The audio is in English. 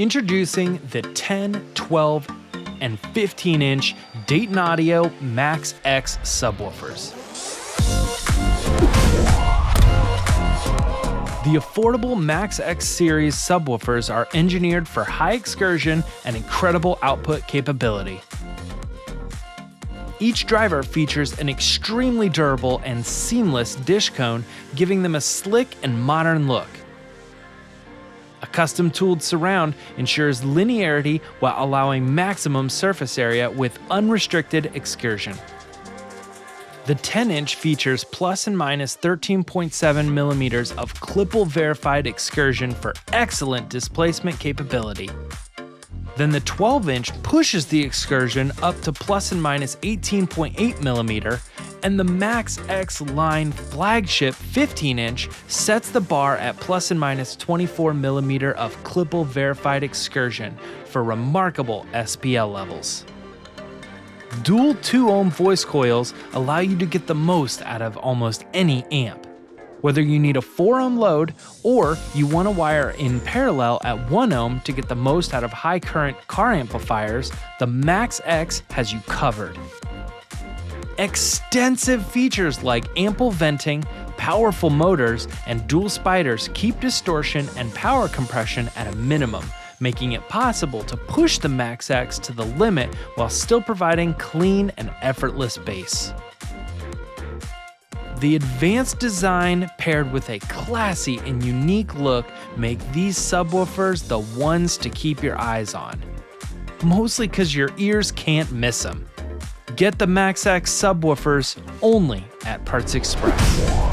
Introducing the 10, 12, and 15-inch Dayton Audio Max-X Subwoofers. The affordable Max-X series subwoofers are engineered for high excursion and incredible output capability. Each driver features an extremely durable and seamless dish cone, giving them a slick and modern look. A custom-tooled surround ensures linearity while allowing maximum surface area with unrestricted excursion. The 10-inch features plus and minus 13.7 millimeters of Clipple-verified excursion for excellent displacement capability. Then the 12-inch pushes the excursion up to plus and minus 18.8 millimeter, and the Max-X line flagship 15-inch sets the bar at plus and minus 24 millimeter of Clipple verified excursion for remarkable SPL levels. Dual 2-ohm voice coils allow you to get the most out of almost any amp. Whether you need a 4-ohm load or you want to wire in parallel at 1 ohm to get the most out of high current car amplifiers, the Max-X has you covered. Extensive features like ample venting, powerful motors, and dual spiders keep distortion and power compression at a minimum, making it possible to push the Max-X to the limit while still providing clean and effortless bass. The advanced design paired with a classy and unique look make these subwoofers the ones to keep your eyes on. Mostly because your ears can't miss them. Get the Max-X subwoofers only at Parts Express.